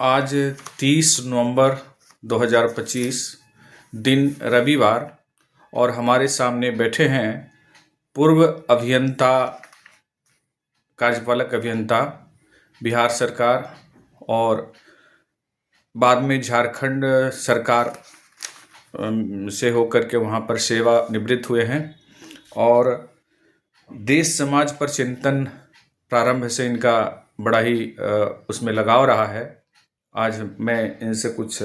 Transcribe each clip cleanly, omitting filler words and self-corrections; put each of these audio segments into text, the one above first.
आज 30 नवंबर 2025 दिन रविवार और हमारे सामने बैठे हैं पूर्व अभियंता कार्यपालक अभियंता बिहार सरकार और बाद में झारखंड सरकार से होकर के वहाँ पर सेवा निवृत्त हुए हैं और देश समाज पर चिंतन प्रारंभ से इनका बड़ा ही उसमें लगाव रहा है। आज मैं इनसे कुछ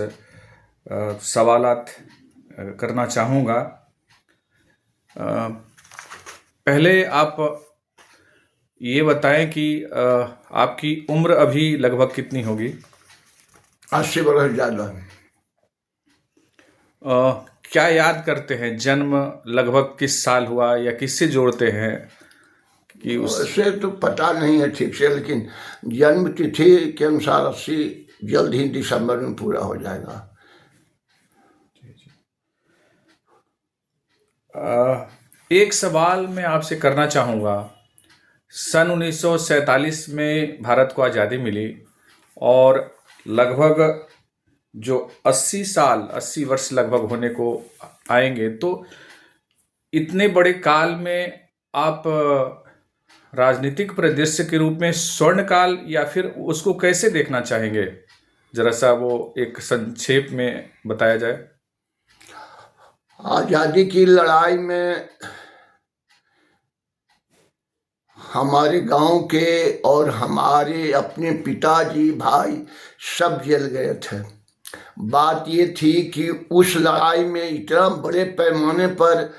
सवालात करना चाहूँगा। पहले आप ये बताएं कि आपकी उम्र अभी लगभग कितनी होगी? 80 वर्ष ज़्यादा। क्या याद करते हैं, जन्म लगभग किस साल हुआ या किससे जोड़ते हैं कि उससे तो पता नहीं है ठीक से, लेकिन जन्म तिथि के अनुसार 80 जल्द ही दिसंबर में पूरा हो जाएगा। एक सवाल मैं आपसे करना चाहूँगा। सन 1947 में भारत को आज़ादी मिली और लगभग जो 80 वर्ष लगभग होने को आएंगे, तो इतने बड़े काल में आप राजनीतिक परिदृश्य के रूप में स्वर्ण काल या फिर उसको कैसे देखना चाहेंगे? जरा सा वो एक संक्षेप में बताया जाए। आज़ादी की लड़ाई में हमारे गांव के और हमारे अपने पिताजी भाई सब जल गए थे। बात ये थी कि उस लड़ाई में इतना बड़े पैमाने पर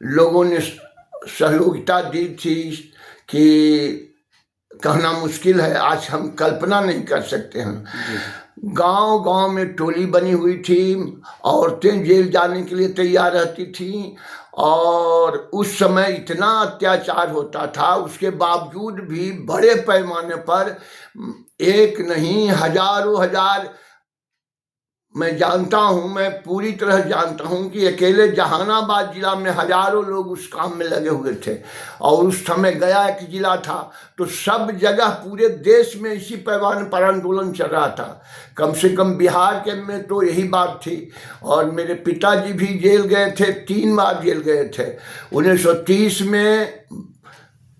लोगों ने सहयोगिता दी थी कि कहना मुश्किल है, आज हम कल्पना नहीं कर सकते हैं। गांव गांव में टोली बनी हुई थी, औरतें जेल जाने के लिए तैयार रहती थीं और उस समय इतना अत्याचार होता था, उसके बावजूद भी बड़े पैमाने पर एक नहीं हजारों हजार, मैं जानता हूं, मैं पूरी तरह जानता हूं कि अकेले जहानाबाद जिला में हजारों लोग उस काम में लगे हुए थे। और उस समय गया एक जिला था, तो सब जगह पूरे देश में इसी पैमाने पर आंदोलन चल रहा था। कम से कम बिहार के में तो यही बात थी। और मेरे पिताजी भी जेल गए थे, 3 बार जेल गए थे। 1930 में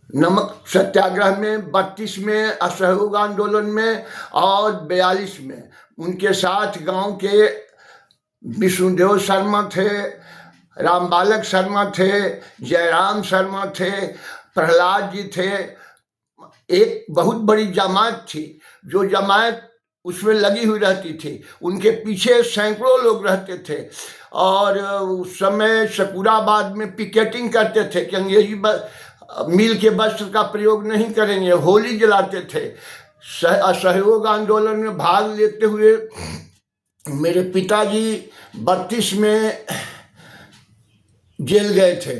नमक सत्याग्रह में, 32 में असहयोग आंदोलन में और 42 में। उनके साथ गांव के विष्णुदेव शर्मा थे, रामबालक शर्मा थे, जयराम शर्मा थे, प्रहलाद जी थे। एक बहुत बड़ी जमात थी, जो जमात उसमें लगी हुई रहती थी। उनके पीछे सैकड़ों लोग रहते थे और उस समय शकुराबाद में पिकेटिंग करते थे कि अंग्रेजी मिल के वस्त्र का प्रयोग नहीं करेंगे, होली जलाते थे। असहयोग आंदोलन में भाग लेते हुए मेरे पिताजी 32 में जेल गए थे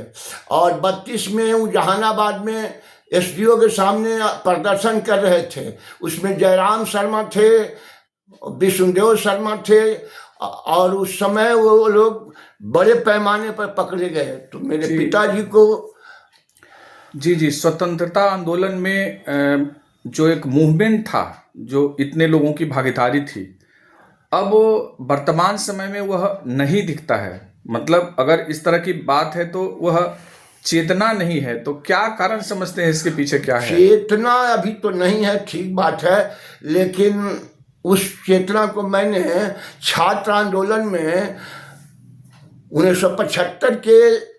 और 32 में वो जहानाबाद में एसडीओ के सामने प्रदर्शन कर रहे थे। उसमें जयराम शर्मा थे, विष्णुदेव शर्मा थे और उस समय वो लोग बड़े पैमाने पर पकड़े गए। तो मेरे पिताजी को जी स्वतंत्रता आंदोलन में जो एक मूवमेंट था, जो इतने लोगों की भागीदारी थी, अब वर्तमान समय में वह नहीं दिखता है। मतलब अगर इस तरह की बात है तो वह चेतना नहीं है, तो क्या कारण समझते हैं इसके पीछे क्या है? चेतना अभी तो नहीं है, ठीक बात है, लेकिन उस चेतना को मैंने छात्र आंदोलन में 1975 के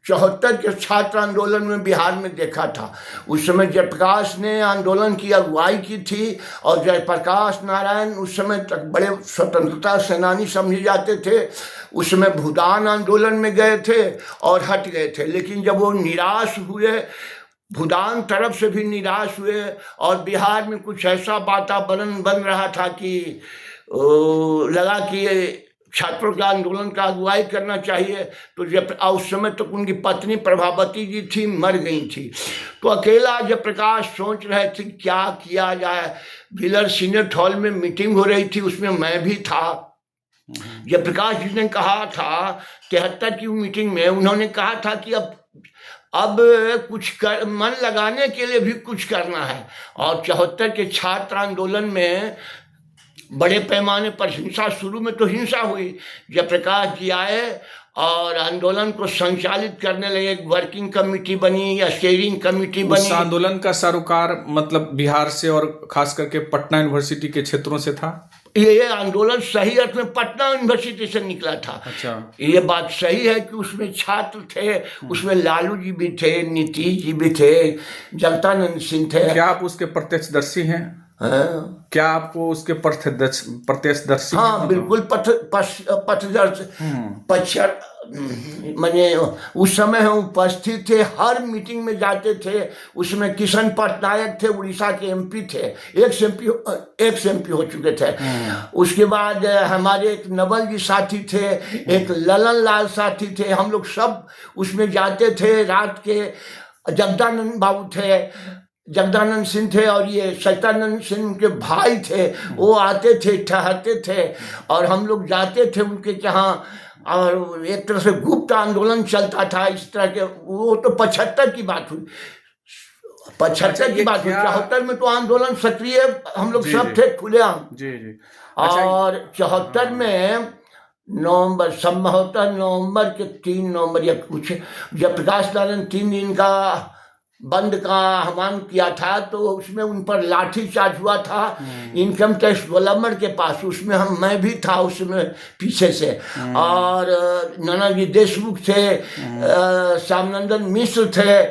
74 के छात्र आंदोलन में बिहार में देखा था। उस समय जयप्रकाश ने आंदोलन की अगुवाई की थी और जयप्रकाश नारायण उस समय तक बड़े स्वतंत्रता सेनानी समझे जाते थे। उस समय भूदान आंदोलन में गए थे और हट गए थे, लेकिन जब वो निराश हुए, भूदान तरफ से भी निराश हुए और बिहार में कुछ ऐसा वातावरण बन रहा था कि लगा कि छात्रों के आंदोलन का अगुवाई करना चाहिए। तो जब उस समय तक तो उनकी पत्नी प्रभावती जी थी, मर गई थी, तो अकेला जयप्रकाश सोच रहे थे क्या किया जाए। व्हीलर सीनेट हॉल में मीटिंग हो रही थी, उसमें मैं भी था। जयप्रकाश जी ने कहा था, 73 की मीटिंग में उन्होंने कहा था कि अब कुछ मन लगाने के लिए भी कुछ करना है। और 74 के छात्र आंदोलन में बड़े पैमाने पर हिंसा, शुरू में तो हिंसा हुई। जयप्रकाश जी आए और आंदोलन को संचालित करने लगे। एक वर्किंग कमेटी बनी या स्टीयरिंग कमेटी उस बनी। आंदोलन का सरोकार मतलब बिहार से और खास करके पटना यूनिवर्सिटी के क्षेत्रों से था। ये आंदोलन सही अर्थ में पटना यूनिवर्सिटी से निकला था। अच्छा। ये बात सही है कि उसमें छात्र थे, उसमें लालू जी भी थे, नीतीश जी भी थे, जगदानंद सिंह थे। क्या आप उसके प्रत्यक्षदर्शी हैं? हाँ, क्या आपको उसके प्रत्यक्षदर्शी हैं? हाँ बिल्कुल मैंने उस समय हम उपस्थित थे, हर मीटिंग में जाते थे। उसमें किशन पटनायक थे, उड़ीसा के एमपी थे, एक एमपी हो चुके थे। उसके बाद हमारे एक नवल जी साथी थे, एक ललन लाल साथी थे। हम लोग सब उसमें जाते थे। रात के जगदानंद बाबू थे, जगदानंद सिंह थे, और ये सत्यानंद सिंह के भाई थे। वो आते थे, ठहरते थे, और हम लोग जाते थे उनके यहाँ। और एक तरह से गुप्त आंदोलन चलता था इस तरह के। वो तो 75 की बात हुई, 75 की बात हुई। 74 में तो आंदोलन सक्रिय हम लोग सब थे, खुलेआम। जी जी। और 74 में नवंबर, संभवतः नवंबर के 3 नवंबर या कुछ, जयप्रकाश नारायण 3 दिन का बंद का आह्वान किया था, तो उसमें उन पर लाठीचार्ज हुआ था इनकम टैक्स गोलम्बर के पास। उसमें मैं भी था उसमें पीछे से। और नानाजी देशमुख थे, श्यामनंदन मिश्र थे,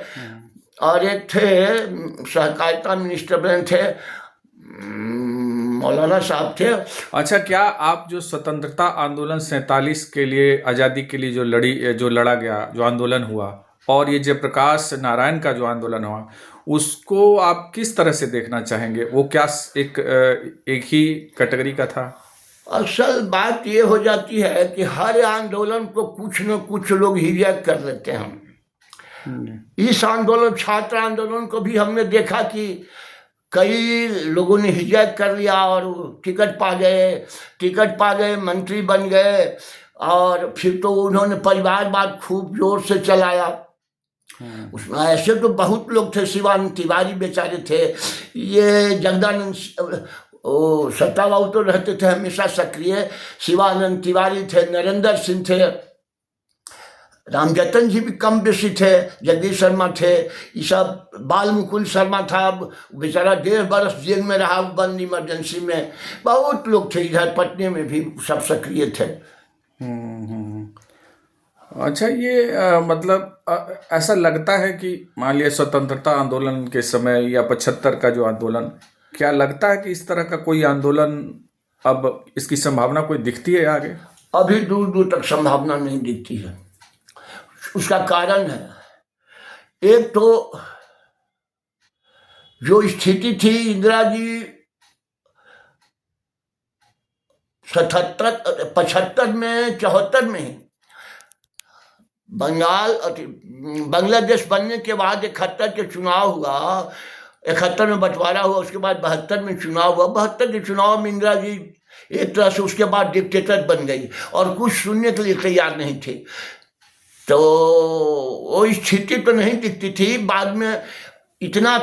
और एक थे सहकारिता मिनिस्टर बने थे, मौलाना साहब थे। अच्छा, क्या आप जो स्वतंत्रता आंदोलन 47 के लिए, आज़ादी के लिए जो लड़ा गया, जो आंदोलन हुआ, और ये जयप्रकाश नारायण का जो आंदोलन हुआ, उसको आप किस तरह से देखना चाहेंगे? वो क्या एक ही कैटेगरी का था? असल बात ये हो जाती है कि हर आंदोलन को कुछ न कुछ लोग हिजैक कर लेते हैं। इस आंदोलन, छात्र आंदोलन को भी हमने देखा कि कई लोगों ने हिजैक कर लिया और टिकट पा गए, मंत्री बन गए, और फिर तो उन्होंने परिवारवाद खूब जोर से चलाया। उसमें ऐसे तो बहुत लोग थे, शिवानंद तिवारी बेचारे थे, ये जगदानंद, सत्ताबाबू तो रहते थे हमेशा सक्रिय, शिवानंद तिवारी थे, नरेंद्र सिंह थे, रामजतन जी भी कम बेसी थे, जगदीश शर्मा थे, ये सब, बाल मुकुंद शर्मा था, बेचारा 1.5 बरस जेल में रहा बंद इमरजेंसी में। बहुत लोग थे, इधर पटने में भी सब सक्रिय थे। अच्छा, ये मतलब ऐसा लगता है कि मान लिया स्वतंत्रता आंदोलन के समय या 75 का जो आंदोलन, क्या लगता है कि इस तरह का कोई आंदोलन अब इसकी संभावना कोई दिखती है आगे? अभी दूर दूर तक संभावना नहीं दिखती है। उसका कारण है, एक तो जो स्थिति थी इंदिरा जी 75 में, 74 में बांग्लादेश बनने के बाद 71 के चुनाव हुआ, 71 में बंटवारा हुआ, उसके बाद 72 में चुनाव हुआ। 72 के चुनाव में इंदिरा जी एक तरह से उसके बाद डिक्टेटर बन गई और कुछ सुनने के लिए तैयार नहीं थी। तो वो स्थिति तो नहीं दिखती थी। बाद में इतना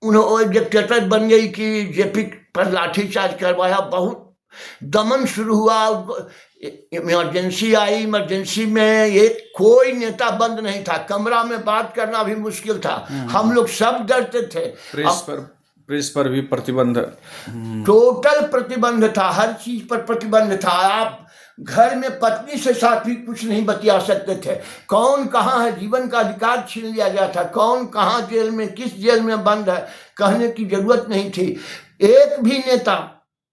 उन्होंने डिक्टेटर बन गई कि जेपी पर लाठीचार्ज करवाया, बहुत दमन शुरू हुआ, इमरजेंसी आई। इमरजेंसी में एक कोई नेता बंद नहीं था, कमरा में बात करना भी मुश्किल था, हम लोग सब डरते थे। प्रेस पर भी प्रतिबंध, टोटल प्रतिबंध था, हर चीज पर प्रतिबंध था। आप घर में पत्नी से साथ भी कुछ नहीं बतिया सकते थे। कौन कहाँ है, जीवन का अधिकार छीन लिया गया था। कौन कहाँ जेल में, किस जेल में बंद है, कहने की जरूरत नहीं थी। एक भी नेता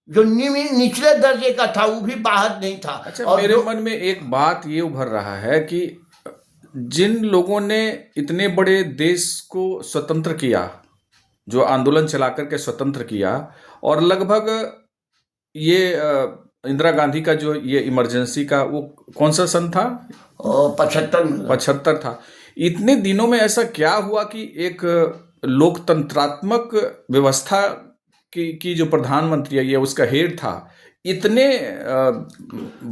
जो निचले दर्जे का था वो भी बाहर नहीं था। अच्छा, और मेरे मन में एक बात ये उभर रहा है कि जिन लोगों ने इतने बड़े देश को स्वतंत्र किया, जो आंदोलन चला करके स्वतंत्र किया, और लगभग ये इंदिरा गांधी का जो ये इमरजेंसी का, वो कौन सा सन था? 75 था। इतने दिनों में ऐसा क्या हुआ कि एक लोकतंत्रात्मक व्यवस्था की जो प्रधानमंत्री है, ये उसका हेड था, इतने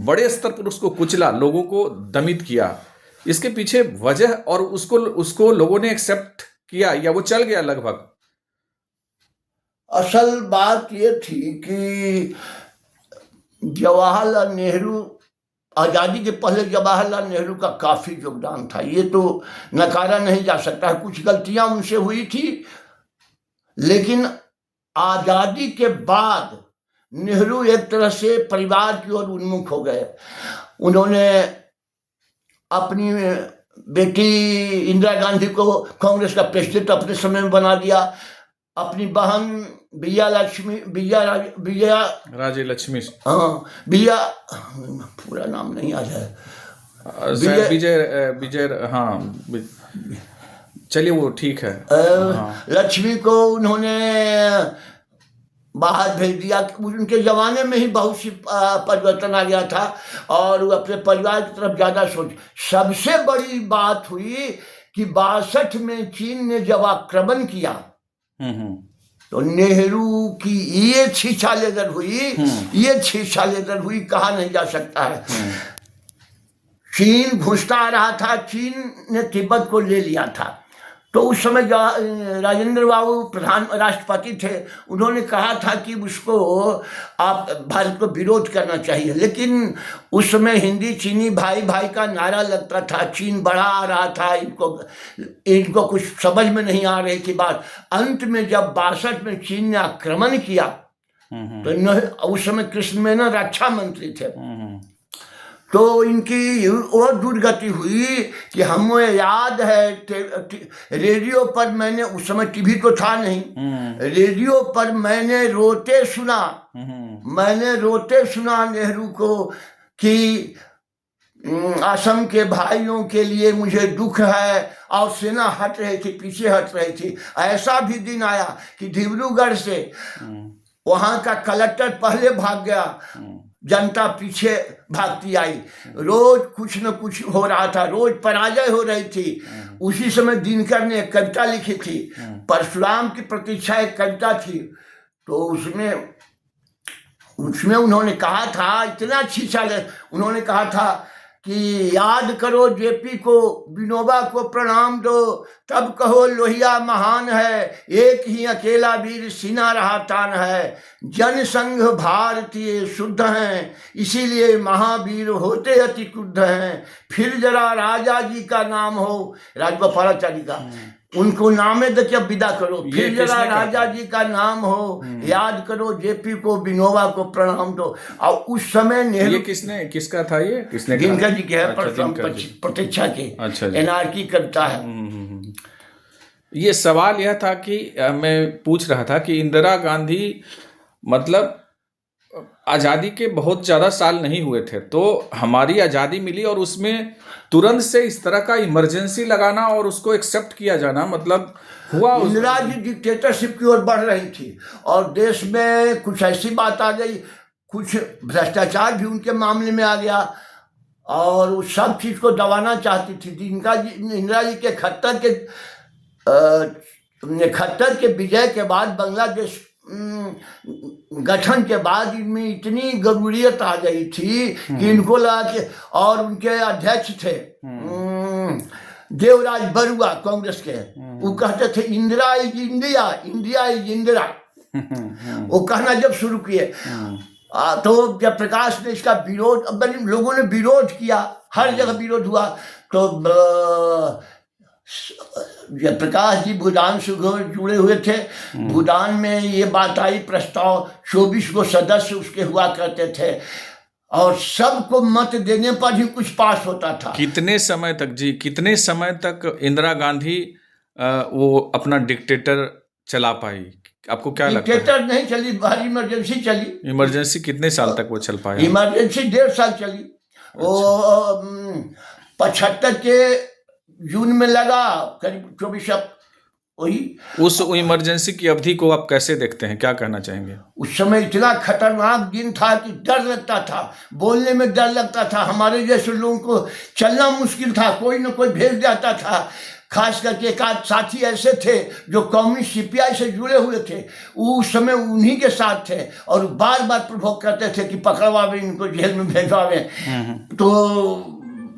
बड़े स्तर पर उसको कुचला, लोगों को दमित किया? इसके पीछे वजह, और उसको लोगों ने एक्सेप्ट किया या वो चल गया लगभग? असल बात ये थी कि जवाहरलाल नेहरू, आज़ादी के पहले जवाहरलाल नेहरू का काफ़ी योगदान था, ये तो नकारा नहीं जा सकता। कुछ गलतियां उनसे हुई थी, लेकिन आज़ादी के बाद नेहरू एक तरह से परिवार की ओर उन्मुख हो गए। उन्होंने अपनी बेटी इंदिरा गांधी को कांग्रेस का प्रेसिडेंट अपने समय में बना दिया। अपनी बहन विजया राजे लक्ष्मी, हाँ, पूरा नाम नहीं याद है, विजय, हाँ, चलिए वो ठीक है। लक्ष्मी को उन्होंने बाहर भेज दिया। उनके ज़माने में ही बहुत सी परिवर्तन आ गया था और वो अपने परिवार की तरफ ज़्यादा सोच। सबसे बड़ी बात हुई कि 62 में चीन ने जब आक्रमण किया तो नेहरू की ये छीछालेदर हुई, कहा नहीं जा सकता है। चीन घुसता आ रहा था, चीन ने तिब्बत को ले लिया था। तो उस समय राजेंद्र बाबू राष्ट्रपति थे, उन्होंने कहा था कि उसको आप भारत को विरोध करना चाहिए, लेकिन उस समय हिंदी चीनी भाई भाई का नारा लगता था। चीन बढ़ा आ रहा था, इनको कुछ समझ में नहीं आ रही थी बात। अंत में जब 62 में चीन ने आक्रमण किया तो उस समय कृष्ण मेनन रक्षा मंत्री थे, तो इनकी और दुर्गति हुई कि हमें याद है रेडियो पर मैंने, उस समय टीवी तो था नहीं, रेडियो पर मैंने रोते सुना नेहरू को कि असम के भाइयों के लिए मुझे दुख है, और सेना पीछे हट रही थी। ऐसा भी दिन आया कि डिब्रूगढ़ से वहां का कलेक्टर पहले भाग गया, जनता पीछे भागती आई। रोज कुछ न कुछ हो रहा था, रोज पराजय हो रही थी। उसी समय दिनकर ने एक कविता लिखी थी, परशुराम की प्रतीक्षा, एक कविता थी। तो उसमें उन्होंने कहा था, इतना छीछा, उन्होंने कहा था कि याद करो जेपी को, विनोबा को प्रणाम दो, तब कहो लोहिया महान है, एक ही अकेला वीर सीना रहा तान है। जनसंघ भारतीय शुद्ध हैं, इसीलिए महावीर होते अति क्रुद्ध हैं। फिर जरा राजा जी का नाम हो, राजगोपालाचारी का, उनको नामे दे क्या विदा करो, फिर जरा राजा जी का नाम हो, याद करो जेपी को, विनोबा को प्रणाम दो। और उस समय नेहरू, ये किसका था, ये किसने? दिनकर जी के है, प्रतीक्षा के, एनआरकी कविता है। ये सवाल यह था कि मैं पूछ रहा था कि इंदिरा गांधी, मतलब आज़ादी के बहुत ज़्यादा साल नहीं हुए थे तो हमारी आज़ादी मिली, और उसमें तुरंत से इस तरह का इमरजेंसी लगाना और उसको एक्सेप्ट किया जाना, मतलब हुआ। इंदिरा जी डिक्टेटरशिप की ओर बढ़ रही थी और देश में कुछ ऐसी बात आ गई, कुछ भ्रष्टाचार भी उनके मामले में आ गया और वो सब चीज़ को दबाना चाहती थी। इंदिरा जी के 71 के विजय के बाद, बांग्लादेश गठन के बाद इनमें इतनी जरूरियत आ गई थी कि इनको लगा कि, और उनके अध्यक्ष थे देवराज बरुआ कांग्रेस के, वो कहते थे Indira is India, India is Indira, वो कहना जब शुरू किए तो जब प्रकाश ने इसका विरोध, लोगों ने विरोध किया, हर जगह विरोध हुआ, तो जब प्रकाश जी भूटान से जुड़े हुए थे, भूटान में ये बात आई, प्रस्ताव 24 को सदस्य उसके हुआ करते थे और सबको मत देने पर ही कुछ पास होता था। कितने समय तक इंदिरा गांधी वो अपना डिक्टेटर चला पाई? आपको क्या लगता है? डिक्टेटर नहीं चली, बाहर इमरजेंसी चली। इमरजेंसी कितने साल तक वो चल पाया? इमरजेंसी 1.5 साल चली। वो 75 के जून में लगा, करीब 24 वही। उस इमरजेंसी की अवधि को आप कैसे देखते हैं, क्या कहना चाहेंगे? उस समय इतना खतरनाक दिन था कि डर लगता था, बोलने में डर लगता था, हमारे जैसे लोगों को चलना मुश्किल था, कोई न कोई भेज जाता था। खास करके एक आध साथी ऐसे थे जो कम्युनिस्ट सीपीआई से जुड़े हुए थे, उस समय उन्हीं के साथ थे और बार बार प्रभोग करते थे कि पकड़वावे, इनको जेल में भेजवावे। तो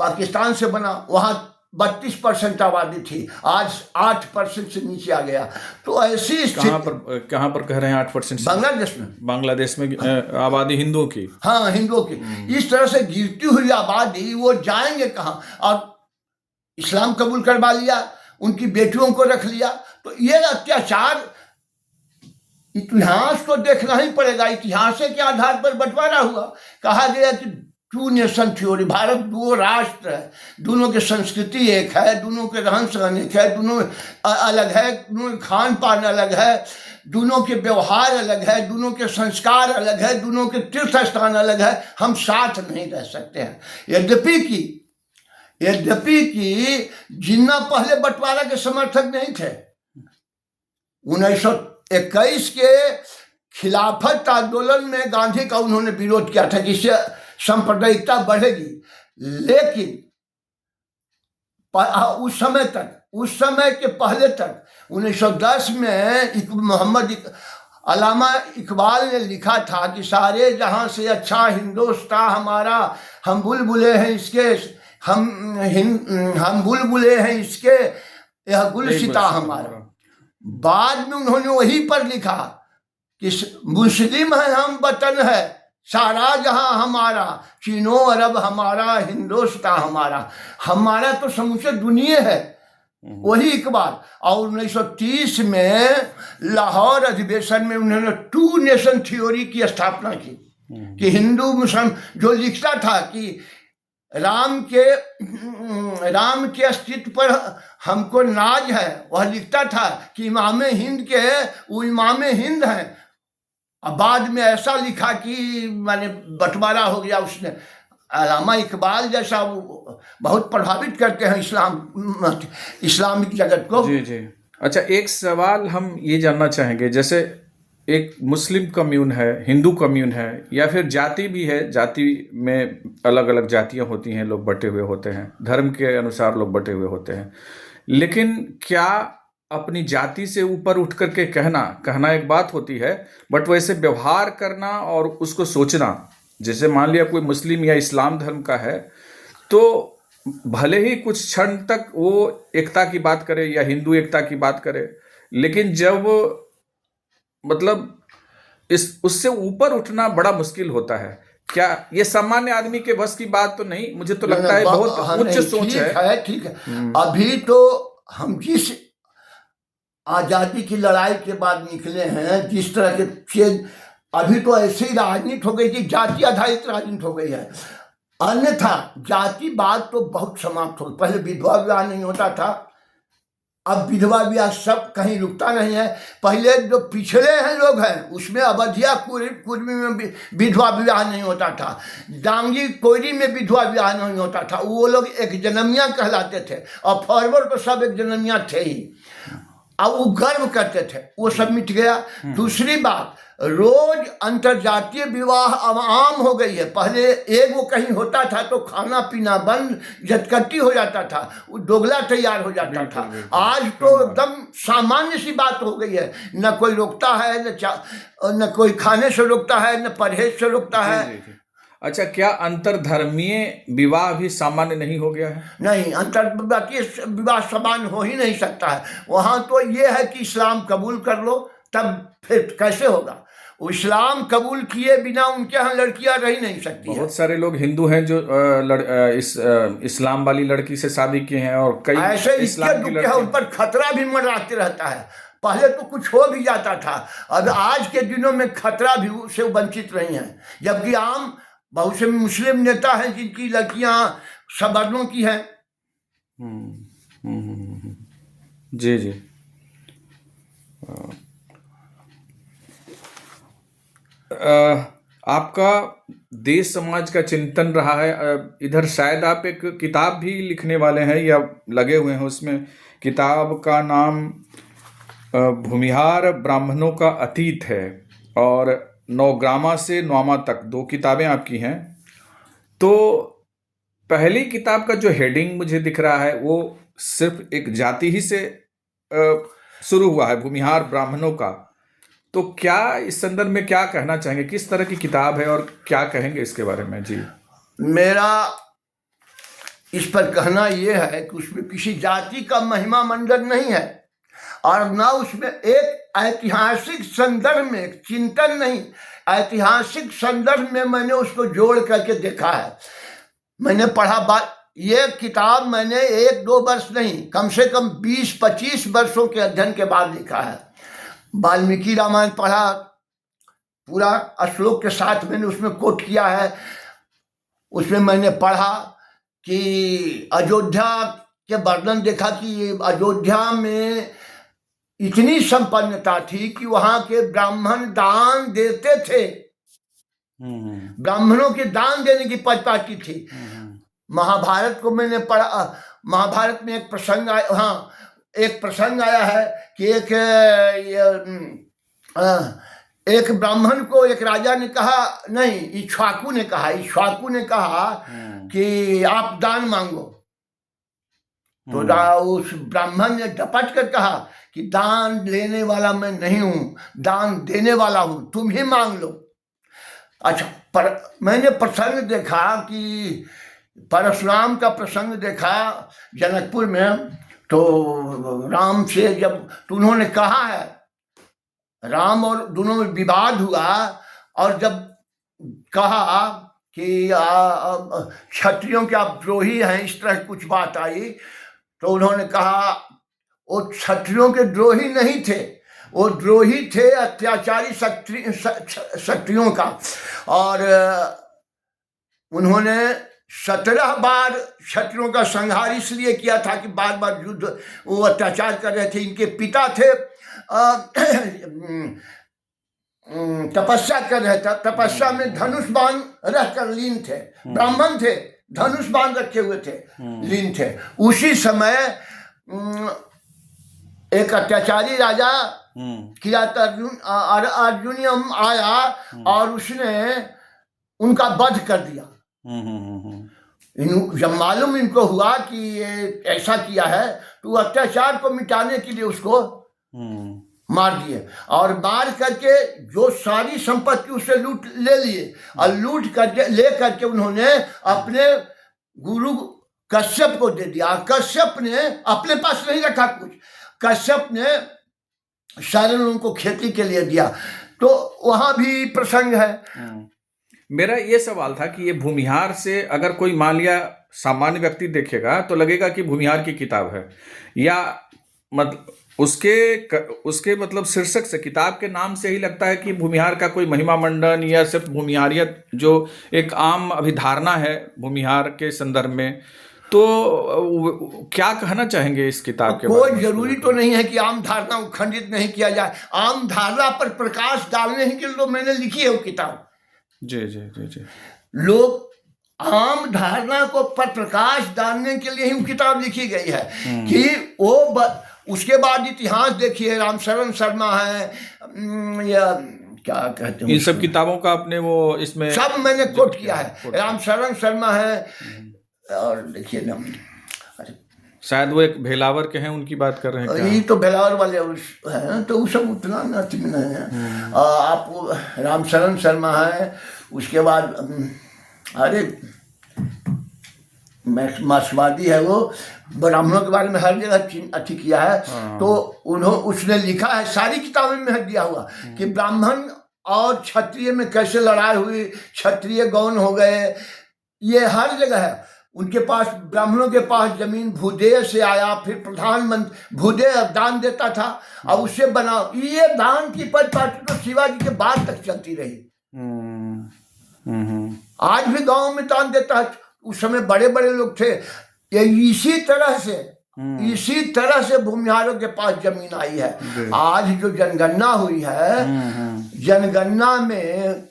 पाकिस्तान से बना, वहाँ 32% आबादी थी, आज 8% से नीचे आ गया। तो ऐसी कहाँ पर कह रहे हैं 8%? बांग्लादेश में। बांग्लादेश में आबादी हिंदुओं की, हाँ, हिंदुओं की इस तरह से गिरती हुई आबादी, वो जाएंगे कहाँ? और इस्लाम कबूल करवा लिया, उनकी बेटियों को रख लिया। तो ये अत्याचार इतिहास को देखना ही पड़ेगा। इतिहास के आधार पर बंटवारा हुआ। कहा गया कि 2 नेशन थ्योरी, भारत 2 राष्ट्र है, दोनों की संस्कृति एक है, दोनों के रहन सहन एक है, दोनों अलग है, दोनों के खान पान अलग है, दोनों के व्यवहार अलग है, दोनों के संस्कार अलग है, दोनों के तीर्थ स्थान अलग है। हम साथ नहीं रह सकते हैं। यद्यपि कि जिन्ना पहले बंटवारा के समर्थक नहीं थे। 1921 के खिलाफत आंदोलन में गांधी का उन्होंने विरोध किया था कि इससे सांप्रदायिकता बढ़ेगी, लेकिन उस समय के पहले तक 1910 में मोहम्मद अल्लामा इकबाल ने लिखा था कि सारे जहां से अच्छा हिंदुस्तान हमारा, हम बुलबुले हैं इसके, हम बुलबुले हैं इसके, यह गुलसिता हमारा। बाद में उन्होंने वही पर लिखा कि मुस्लिम है हम, वतन है सारा जहां हमारा, चीनो अरब हमारा, हिंदुस्तान हमारा। हमारा तो समूचे दुनिया है, वही इकबाल। और 1930 में लाहौर अधिवेशन में उन्होंने 2 नेशन थ्योरी की स्थापना की कि हिंदू मुस्लिम, जो लिखता था कि राम के अस्तित्व पर हमको नाज है, वह लिखता था कि इमाम हिंद के वो इमाम हिंद हैं। अब बाद में ऐसा लिखा कि माने बंटवारा हो गया। उसने अल्लामा इकबाल जैसा वो बहुत प्रभावित करते हैं इस्लामिक जगत को। जी जी। अच्छा, एक सवाल हम ये जानना चाहेंगे, जैसे एक मुस्लिम कम्यून है, हिंदू कम्यून है, या फिर जाति भी है, जाति में अलग अलग जातियां होती हैं, लोग बटे हुए होते हैं, धर्म के अनुसार लोग बटे हुए होते हैं। लेकिन क्या अपनी जाति से ऊपर उठ करके कहना एक बात होती है, बट वैसे व्यवहार करना और उसको सोचना, जैसे मान लिया कोई मुस्लिम या इस्लाम धर्म का है, तो भले ही कुछ क्षण तक वो एकता की बात करे या हिंदू एकता की बात करे, लेकिन जब मतलब उससे ऊपर उठना बड़ा मुश्किल होता है। क्या ये सामान्य आदमी के बस की बात तो नहीं? मुझे तो लगता है बहुत उच्च सोच है। ठीक है। अभी तो हम जिस आजादी की लड़ाई के बाद निकले हैं, जिस तरह के चेंज, अभी तो ऐसी राजनीति हो गई कि जाति आधारित राजनीति हो गई है। अन्यथा जातिवाद तो बहुत समाप्त हो। पहले विधवा विवाह नहीं होता था, अब विधवा विवाह सब कहीं रुकता नहीं है। पहले जो पिछड़े हैं लोग हैं, उसमें अवधिया कुर्मी में विधवा विवाह नहीं होता था, डांगी कोयरी में विधवा विवाह नहीं होता था। वो लोग एक जन्मिया कहलाते थे, और फॉरवर्ड तो सब एक जन्मिया थे ही। अब वो गर्व करते थे, वो सब मिट गया। दूसरी बात, रोज अंतरजातीय विवाह अब आम हो गई है। पहले एक वो कहीं होता था तो खाना पीना बंद, झटकटी हो जाता था, वो दोगला तैयार हो जाता था। आज तो एकदम सामान्य सी बात हो गई है। न कोई रोकता है, न कोई खाने से रोकता है, न परहेज से रोकता है। अच्छा, क्या अंतरधर्मीय विवाह भी सामान्य नहीं हो गया है? नहीं, अंतरजातीय विवाह सामान्य हो ही नहीं सकता है। वहां तो ये है कि इस्लाम कबूल कर लो, तब फिर कैसे होगा? इस्लाम कबूल किए बिना उनके यहाँ लड़कियां रह नहीं सकती। बहुत सारे लोग हिंदू हैं जो इस्लाम वाली लड़की से शादी किए हैं, और कई ऐसे इस्लाम की लड़कियां, उन पर खतरा भी मंडराते रहता है। पहले तो कुछ हो भी जाता था, अब आज के दिनों में खतरा भी से वंचित नहीं है। जबकि आम बहुत से मुस्लिम नेता हैं जिनकी लड़कियां सवर्णों की हैं। जी जी। आपका देश समाज का चिंतन रहा है। इधर शायद आप एक किताब भी लिखने वाले हैं या लगे हुए हैं। उसमें किताब का नाम भूमिहार ब्राह्मणों का अतीत है, और नौग्रामा से नौमा तक 2 किताबें आपकी हैं। तो पहली किताब का जो हेडिंग मुझे दिख रहा है, वो सिर्फ एक जाति ही से शुरू हुआ है, भूमिहार ब्राह्मणों का। तो क्या इस संदर्भ में क्या कहना चाहेंगे? किस तरह की किताब है और क्या कहेंगे इसके बारे में? जी, मेरा इस पर कहना यह है कि उसमें किसी जाति का महिमा मंडन नहीं है, और ना उसमें एक ऐतिहासिक संदर्भ में, एक चिंतन नहीं, ऐतिहासिक संदर्भ में मैंने उसको जोड़ करके देखा है। मैंने पढ़ा, ये किताब मैंने 1-2 वर्ष नहीं, कम से कम 20-25 वर्षों के अध्ययन के बाद लिखा है। वाल्मीकि रामायण पढ़ा, पूरा श्लोक के साथ मैंने उसमें कोट किया है। उसमें मैंने पढ़ा कि अयोध्या के वर्णन देखा कि अयोध्या में इतनी संपन्नता थी कि वहां के ब्राह्मण दान देते थे, ब्राह्मणों के दान देने की परिपाटी थी। महाभारत को मैंने पढ़ा, महाभारत में एक प्रसंग आया, हाँ एक प्रसंग आया है कि एक ब्राह्मण को एक राजा ने कहा, नहीं इक्ष्वाकु ने कहा कि आप दान मांगो। तो उस ब्राह्मण ने डपट कर कहा कि दान लेने वाला मैं नहीं हूं, दान देने वाला हूं, तुम ही मांग लो। अच्छा, पर मैंने प्रसंग देखा कि परशुराम का प्रसंग देखा जनकपुर में, तो राम से जब तो उन्होंने कहा है, राम और दोनों में विवाद हुआ, और जब कहा कि क्षत्रियों के आप द्रोही हैं, इस तरह कुछ बात आई, तो उन्होंने कहा वो क्षत्रियों के द्रोही नहीं थे, वो द्रोही थे अत्याचारी क्षत्रियों का। और उन्होंने 17 बार क्षत्रियों का संहार इसलिए किया था कि बार बार युद्ध, वो अत्याचार कर रहे थे। इनके पिता थे तपस्या कर रहे थे, तपस्या में धनुष बाण रखकर लीन थे, ब्राह्मण थे, धनुष बाण रखे हुए थे, लीन थे। उसी समय एक अत्याचारी राजा किरात अर्जुनियम आया और उसने उनका वध कर दिया। जब मालूम इनको हुआ कि ये ऐसा किया है, तो अत्याचार को मिटाने के लिए उसको मार दिए, और मार करके जो सारी संपत्ति उससे लूट ले लिए, और लूट करके ले करके उन्होंने अपने गुरु कश्यप को दे दिया। कश्यप ने अपने पास नहीं रखा कुछ, कश्यप ने सारे लोगों को खेती के लिए दिया। तो वहां भी प्रसंग है। मेरा ये सवाल था कि ये भूमिहार से अगर कोई मान लिया सामान्य व्यक्ति देखेगा तो लगेगा कि भूमिहार की किताब है, या मतलब उसके मतलब शीर्षक से, किताब के नाम से ही लगता है कि भूमिहार का कोई महिमा मंडन या सिर्फ भूमिहारियत जो एक आम अभिधारणा है भूमिहार के संदर्भ में। तो क्या कहना चाहेंगे इस किताब के बारे में? कोई जरूरी तो नहीं है कि आम धारणा को खंडित नहीं किया जाए, आम धारणा पर प्रकाश डालने ही के लिए मैंने लिखी है वो किताब। जी जी जी जी। लोग आम धारणा को पर प्रकाश डालने के लिए ही किताब लिखी गई है कि वो उसके बाद इतिहास देखिए, रामशरण शर्मा है या क्या कहते हैं, इन सब किताबों का अपने वो इसमें सब मैंने कोट किया है। रामशरण शर्मा है, और देखिए ना, शायद वो एक भेलावर के हैं, उनकी बात कर रहे हैं क्या? यही तो भेलावर वाले हैं, तो वो सब उतना नहीं है। आप रामशरण शर्मा है, उसके बाद अरे मार्क्सवादी है, वो ब्राह्मणों के बारे में हर जगह अच्छी किया है। तो उसने लिखा है, सारी किताबों में दिया हुआ कि ब्राह्मण और क्षत्रिय में कैसे लड़ाई हुई, क्षत्रिय गौण हो गए, ये हर जगह है। उनके पास, ब्राह्मणों के पास जमीन भूदेय से आया, फिर प्रधानमंत्री भूदेय दान देता था, और उससे बना ये दान की परिपाटी तो शिवाजी के बाद तक चलती रही। आज भी गांव में दान देता है। उस समय बड़े बड़े लोग थे। ये इसी तरह से भूमिहारों के पास जमीन आई है। आज जो जनगणना हुई है, जनगणना में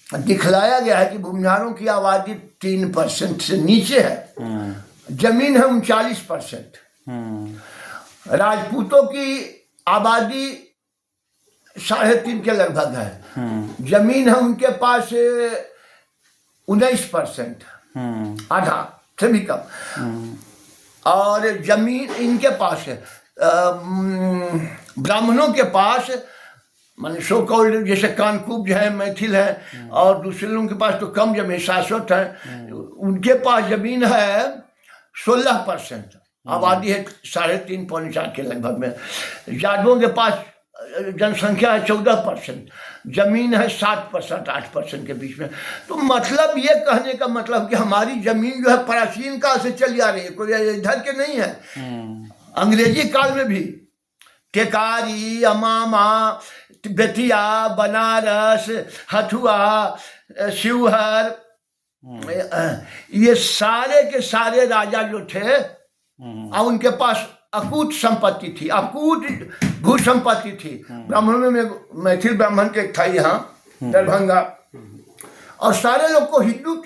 दिखलाया गया है कि भूमिहारों की आबादी 3% से नीचे है, जमीन है 39%। राजपूतों की आबादी 3.5 के लगभग है, जमीन है उनके पास 19%, आधा से भी कम। और जमीन इनके पास है, ब्राह्मणों के पास मान सो कॉल्ड, जैसे कानकुब्ज है, मैथिल है, और दूसरे लोगों के पास तो कम जमीन, शाश्वत है। उनके पास जमीन है 16%। आबादी है 3.5 पौने 4 के लगभग में। यादवों के पास जनसंख्या है 14%, जमीन है 7% 8% के बीच में। तो मतलब ये कहने का मतलब कि हमारी जमीन जो है प्राचीन काल से चली आ रही है, कोई इधर के नहीं है। अंग्रेजी काल में भी टेकारी, अमामा, बेतिया, बनारस, हथुआ, शिवहर, ये सारे के सारे राजा जो थे और उनके पास अकूत संपत्ति थी, अकूत भू संपत्ति थी। ब्राह्मणों में मैथिल ब्राह्मण के एक था यहाँ दरभंगा, और सारे लोग को हिंदू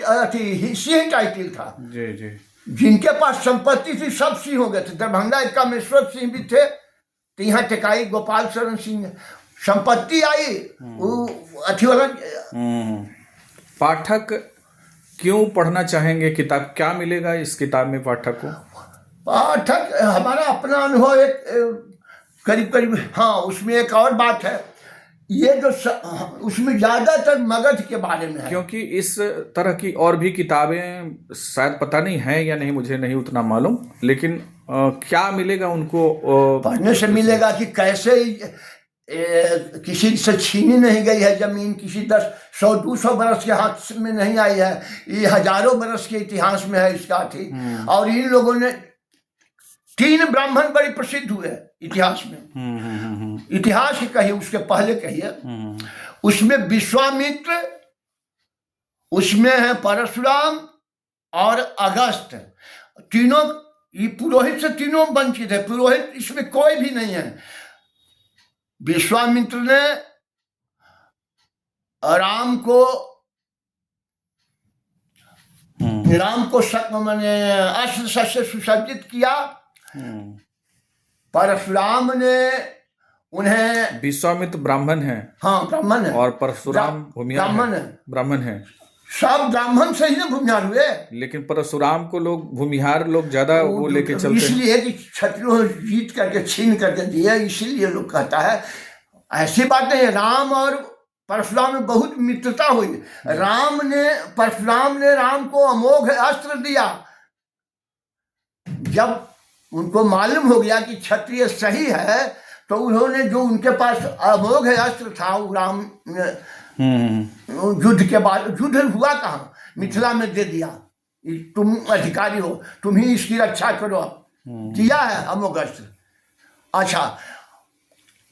सिंह टाइटल था। जी जी। जिनके पास संपत्ति थी सब सिंह हो गए थे। दरभंगा एक कामेश्वर सिंह भी थे, तो यहाँ टेकाई गोपाल शरण सिंह। संपत्ति आई वो अथी वाला। पाठक क्यों पढ़ना चाहेंगे किताब? क्या मिलेगा इस किताब में पाठक को? पाठक हमारा अपना अनुभव एक करीब करीब, हाँ उसमें एक और बात है, ये जो उसमें ज्यादातर मगध के बारे में है। क्योंकि इस तरह की और भी किताबें शायद पता नहीं है या नहीं, मुझे नहीं उतना मालूम, लेकिन क्या मिलेगा उनको पढ़ने से मिलेगा कि कैसे किसी से छीनी नहीं गई है जमीन, किसी 10, 100, 200 बरस के हाथ में नहीं आई है, ये हजारों बरस के इतिहास में है इसका थी। और इन लोगों ने 3 ब्राह्मण बड़े प्रसिद्ध हुए इतिहास में। इतिहास ही कहिए, उसके पहले कहिए, उसमें विश्वामित्र, उसमें है परशुराम और अगस्त। तीनों ये पुरोहित से तीनों वंचित है, पुरोहित इसमें कोई भी नहीं है। विश्वामित्र ने राम को मैंने अस्त्र शस्त्र सुसज्जित किया। परशुराम ने उन्हें, विश्वामित्र ब्राह्मण है, हाँ ब्राह्मण है, और परशुराम ब्राह्मण है। सब ब्राह्मण से ही ना भूमिहार हुए, लेकिन परशुराम को लोग भूमिहार लोग ज्यादा वो लेके चलते हैं, इसलिए कि क्षत्रियों जीत करके छीन करके दिए, इसीलिए लोग कहता है। ऐसी बात नहीं है, राम और परशुराम में बहुत मित्रता हुई। परशुराम ने राम को अमोघ अस्त्र दिया। जब उनको मालूम हो गया कि क्षत्रिय सही है, तो उन्होंने जो उनके पास अमोघ अस्त्र था, वो राम युद्ध के बाद, युद्ध हुआ कहाँ, मिथिला में दे दिया। तुम अधिकारी हो, तुम ही इसकी रक्षा करो, दिया है अमोघ अस्त्र। अच्छा,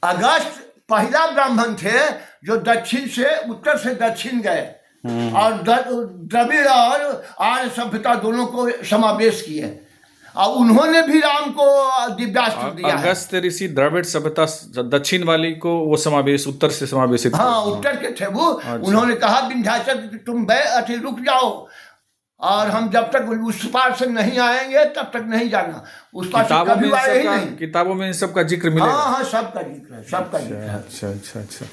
अगस्त पहला ब्राह्मण थे जो दक्षिण से, उत्तर से दक्षिण गए और द्रविड़ और आर्य सभ्यता दोनों को समावेश किए, और उन्होंने भी राम को दिव्यास्त्र दिया। अगस्त ऋषि द्रविड़ सभ्यता दक्षिण वाली को वो समावेश, उत्तर से समावेशित, हाँ उत्तर के थे वो। अच्छा। उन्होंने कहा विंध्याचल तुम रुक जाओ, और हम जब तक उस पार से नहीं आएंगे तब तक नहीं जाना। उस पार से कभी आए ही नहीं। किताबों में इन सब का जिक्र मिलेगा? हाँ सबका जिक्र है, सबका जिक्र है। अच्छा,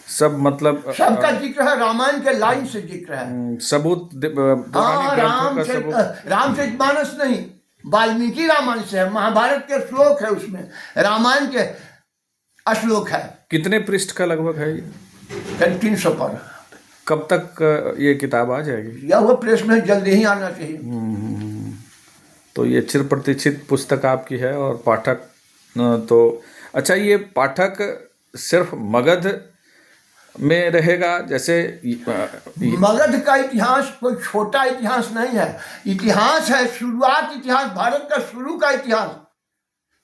सब मतलब सबका जिक्र है, रामायण के लाइन से जिक्र है, सबूत। रामचरितमानस नहीं, वाल्मीकि रामायण से है, महाभारत के श्लोक है उसमें, रामायण के श्लोक है। कितने पृष्ठ का लगभग है ये? करीब 300 पर। कब तक ये किताब आ जाएगी? या वो प्रेस में जल्दी ही आना चाहिए। तो ये चिर प्रतीक्षित पुस्तक आपकी है, और पाठक तो अच्छा, ये पाठक सिर्फ मगध में रहेगा? जैसे मगध का इतिहास कोई छोटा इतिहास नहीं है, इतिहास है शुरुआत, इतिहास भारत का शुरू का इतिहास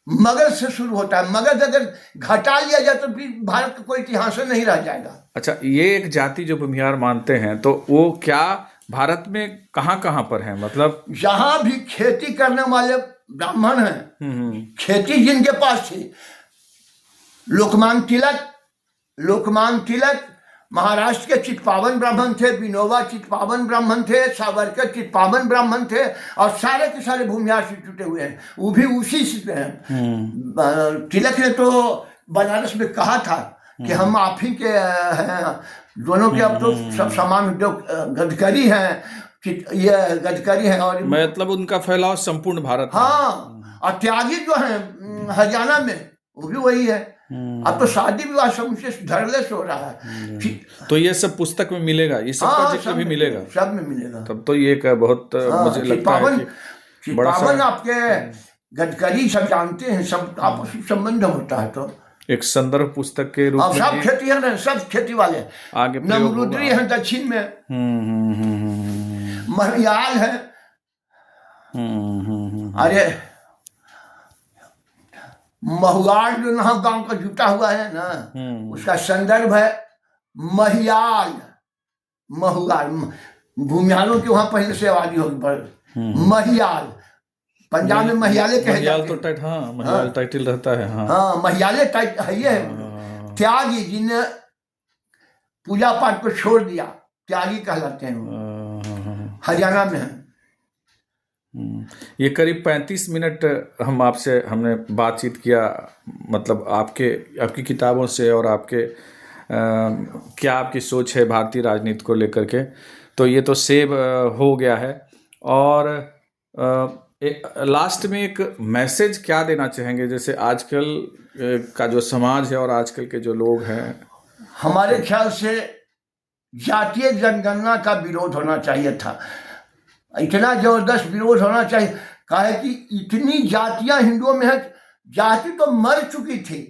मगध से शुरू होता है। मगध अगर घटा लिया जाए तो फिर भारत का कोई इतिहास नहीं रह जाएगा। अच्छा, ये एक जाति जो भूमिहार मानते हैं, तो वो क्या भारत में कहाँ कहाँ पर है? मतलब जहां भी खेती करने वाले ब्राह्मण हैं, खेती जिनके पास थी, लोकमान तिलक महाराष्ट्र के चित्पावन ब्राह्मण थे, विनोबा चित्पावन ब्राह्मण थे, सावरकर चित्पावन ब्राह्मण थे, और सारे के सारे भूमिहार से जुटे हुए हैं। वो भी उसी से हैं। तिलक ने तो बनारस में कहा था कि हम आप ही के हैं, दोनों के अब तो सब समान उद्योग, गडकरी हैं, ये गडकरी हैं, और मतलब उनका फैलाव संपूर्ण भारत। हाँ, और त्यागी जो है हरियाणा में, वो भी वही है। अब तो शादी विवाह सब उनसे धड़ल्लेस हो रहा है। तो ये सब पुस्तक में मिलेगा, ये सब का जिक्र भी मिलेगा? सब में मिलेगा। तब तो ये बहुत मुझे लगता है कि चितपावन आपके गडकरी सब जानते हैं, सब आपसी संबंध होता है। तो एक संदर्भ पुस्तक के रूप अब में सब ये खेतिहर हैं, सब खेती वाले हैं। आगे प्रयोग होगा। नमरुद्री है दक्षिण में, महियाल है, अरे महुआल जो यहाँ गांव का जुटा हुआ है ना, उसका संदर्भ है महियाल, महुआल। भूमियालों की वहां पहले से आबादी होगी, पर महियाल पंजाब में महियाले कहे महियाल जाते तो हैं। टाइट, हाँ महियाल टाइटल रहता है। हाँ हाँ, महियाले टाइट है ये। त्यागी जिन्हें पूजा पाठ को छोड़ दिया, त्यागी कहलाते हैं वो, हरियाणा में है। ये करीब 35 मिनट हमने बातचीत किया, मतलब आपकी किताबों से और आपके क्या आपकी सोच है भारतीय राजनीति को लेकर के। तो ये तो सेव हो गया है। और लास्ट में एक मैसेज क्या देना चाहेंगे, जैसे आजकल का जो समाज है और आजकल के जो लोग हैं? हमारे ख्याल से जातीय जनगणना का विरोध होना चाहिए था, इतना जबरदस्त विरोध होना चाहिए। काहे कि इतनी जातियां हिंदुओं में है, जाति तो मर चुकी थी,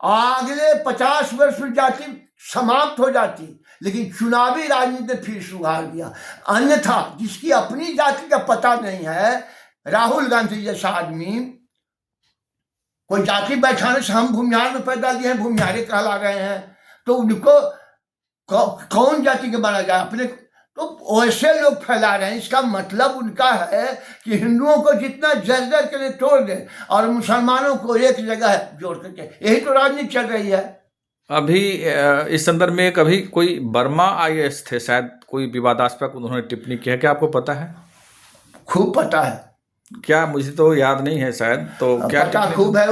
अगले 50 वर्ष में जाति समाप्त हो जाती, लेकिन चुनावी राजनीति फिर सुधार दिया। अन्यथा जिसकी अपनी जाति का पता नहीं है, राहुल गांधी जैसा आदमी कोई जाति बैठाने से हम भूमिहार में पैदा लिए हैं, भूमिहारे कहला रहे हैं, तो उनको कौन जाति के माना जाए अपने? तो वैसे लोग फैला रहे हैं। इसका मतलब उनका है कि हिंदुओं को जितना जर्जर के लिए तोड़ दे और मुसलमानों को एक जगह जोड़ करके, यही तो राजनीति चल रही है अभी। इस संदर्भ में कभी कोई वर्मा IAS थे शायद, कोई विवादास्पद उन्होंने टिप्पणी की है, क्या आपको पता है? खूब पता है। क्या, मुझे तो याद नहीं है शायद, तो क्या पता खूब है,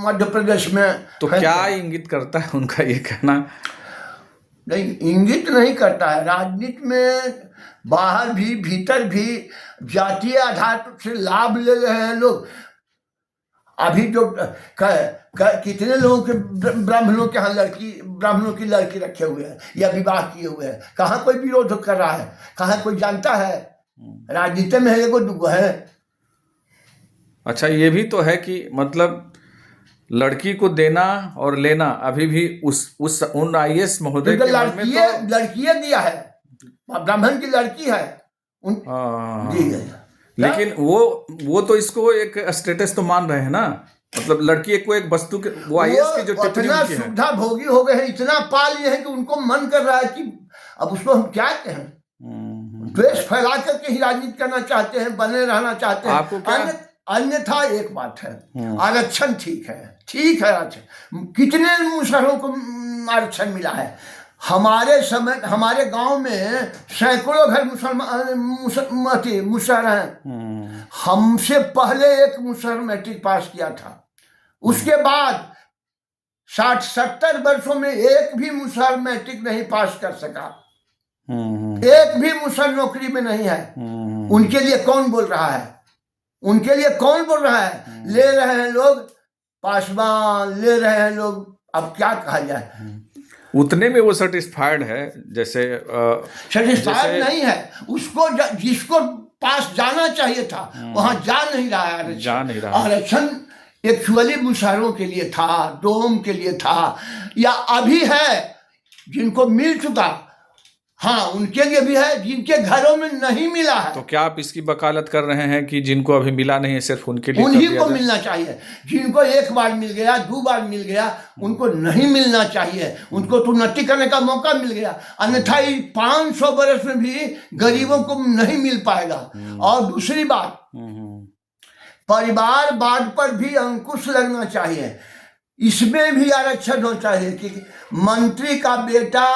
मध्य प्रदेश में। तो क्या इंगित करता है उनका ये कहना? नहीं, इंगित नहीं करता है। राजनीति में बाहर भी भीतर भी जातीय आधार से लाभ ले रहे हैं लोग। अभी जो कितने लोगों के ब्राह्मणों के यहाँ ब्राह्मणों की लड़की रखे हुए हैं या विवाह किए हुए हैं, कहाँ कोई विरोध कर रहा है? कहाँ कोई जानता है? राजनीति में एगो दुगो है। अच्छा, ये भी तो है कि मतलब लड़की को देना और लेना अभी भी उन IAS महोदय के मन में तो लड़कियां दिया है, ब्राह्मण की लड़की है दी गई। लेकिन वो तो इसको एक स्टेटस तो मान रहे हैं ना, मतलब लड़की को एक वस्तु के, वो IAS की जो टिप्पणी इतना उनकी है, सुविधा भोगी हो गए हैं, इतना पा लिए हैं कि उनको मन कर रहा है कि अब उसको हम क्या कहें, द्वेष फैला करके ही राजनीति करना चाहते हैं, बने रहना चाहते हैं। आपको क्या? अन्यथा एक बात है, आरक्षण ठीक है आरक्षण, कितने मुसलमानों को आरक्षण मिला है। हमारे समय, हमारे गांव में सैकड़ों घर मुसलमान हैं। हमसे पहले एक मुसलमान मैट्रिक पास किया था, उसके बाद 60-70 वर्षों में एक भी मुसलमान मैट्रिक नहीं पास कर सका, एक भी मुसलमान नौकरी में नहीं है। उनके लिए कौन बोल रहा है? उनके लिए कौन बोल रहा है? ले रहे हैं लोग, पासवान ले रहे हैं लोग। अब क्या कहा जाए, उतने में वो सेटिस्फाइड है, जैसे सेटिस्फाइड नहीं है। उसको जिसको पास जाना चाहिए था वहां जा नहीं रहा है। आरक्षण एक्चुअली मुसलमानों के लिए था, डोम के लिए था, या अभी है जिनको मिल चुका, हाँ उनके लिए भी है, जिनके घरों में नहीं मिला है। तो क्या आप इसकी वकालत कर रहे हैं कि जिनको अभी मिला नहीं है सिर्फ उनके लिए उन्हीं को मिलना चाहिए? जिनको एक बार मिल गया, 2 बार मिल गया, उनको नहीं मिलना चाहिए। उनको तो उन्नति करने का मौका मिल गया, अन्यथा 500 वर्ष में भी गरीबों को नहीं मिल पाएगा। और दूसरी बात, परिवारवाद पर भी अंकुश लगना चाहिए। इसमें भी आरक्षण होना चाहिए कि मंत्री का बेटा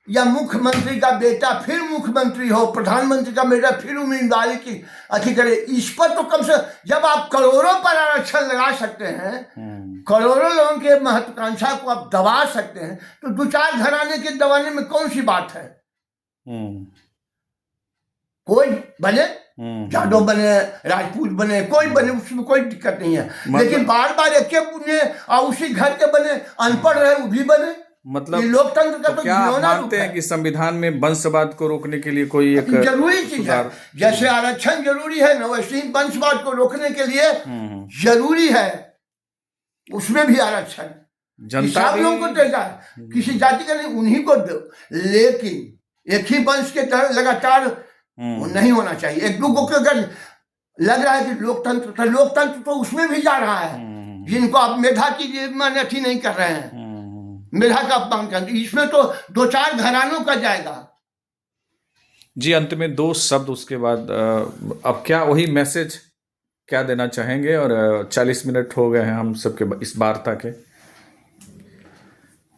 या मुख्यमंत्री का बेटा फिर मुख्यमंत्री हो, प्रधानमंत्री का बेटा फिर उम्मीदवारी की अति करे। इस पर तो कम से, जब आप करोड़ों पर आरक्षण लगा सकते हैं, करोड़ों लोगों के महत्वाकांक्षा को आप दबा सकते हैं, तो 2-4 घराने के दबाने में कौन सी बात है? कोई बने, जादव बने, राजपूत बने, कोई बने, उसमें कोई दिक्कत नहीं है। लेकिन बार बार एक उसी घर के बने, अनपढ़ रहे वो भी बने। मतलब ये लोकतंत्र का तो क्या आप घिनौना रूप मानते हैं है। कि संविधान में वंशवाद को रोकने के लिए कोई एक जरूरी चीज है। सुधार? जैसे आरक्षण जरूरी है ना, वैसे ही वंशवाद को रोकने के लिए हम्म, जरूरी है उसमें भी आरक्षण। जनता सब भी लोगों को देगा, किसी जाति का नहीं, उन्हीं को दो। लेकिन एक ही वंश के तरह लगातार वो नहीं होना चाहिए। एक दूसरे को अगर लग रहा है कि लोकतंत्र, तो लोकतंत्र तो उसमें भी जा रहा है, जिनको आप मेधा की माने अथी नहीं कर रहे हैं, मेधा का अपमान कर, इसमें तो 2-4 घरानों का जाएगा। जी, अंत में 2 शब्द उसके बाद अब क्या वही मैसेज क्या देना चाहेंगे? और 40 मिनट हो गए हैं हम सबके इस वार्ता के।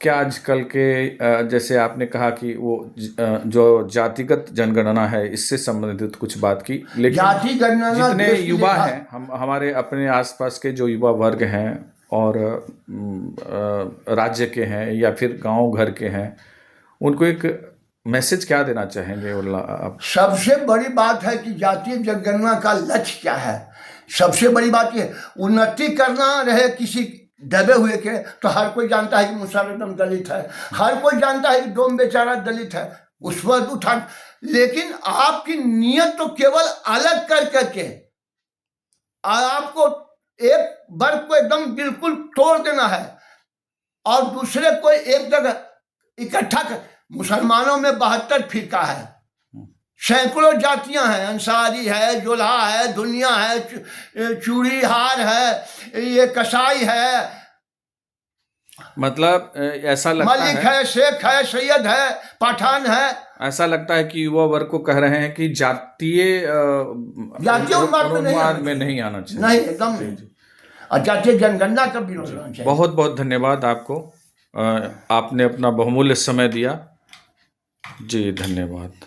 क्या आजकल के जैसे आपने कहा कि वो जो जातिगत जनगणना है इससे संबंधित कुछ बात की, लेकिन जाति गणना जितने देश के युवा लिए हैं, हम हमारे अपने आसपास के जो युवा वर्ग हैं और राज्य के हैं या फिर गांव घर के हैं, उनको एक मैसेज क्या देना चाहेंगे आप? सबसे बड़ी बात है कि जातीय जनगणना का लक्ष्य क्या है। सबसे बड़ी बात ये उन्नति करना रहे किसी दबे हुए के, तो हर कोई जानता है कि मुसलमान दलित है, हर कोई जानता है कि डोम बेचारा दलित है, उस पर उठा। लेकिन आपकी नीयत तो केवल अलग कर करके आपको एक वर्ग को एकदम बिल्कुल तोड़ देना है और दूसरे को एक जगह इकट्ठा कर। मुसलमानों में 72 फिरका है, सैकड़ों जातियां हैं, अंसारी है, जोल्हा है, दुनिया है, चूड़ीहार है, ये कसाई है, मतलब ऐसा लगता मलिक है, शेख है, सैयद है, पठान है। ऐसा लगता है कि युवा वर्ग को कह रहे हैं कि जातीय उन्माद में नहीं आना चाहिए। नहीं, एकदम नहीं। और जातीय जनगणना का विरोध होना चाहिए। बहुत बहुत धन्यवाद आपको, आपने अपना बहुमूल्य समय दिया। जी धन्यवाद।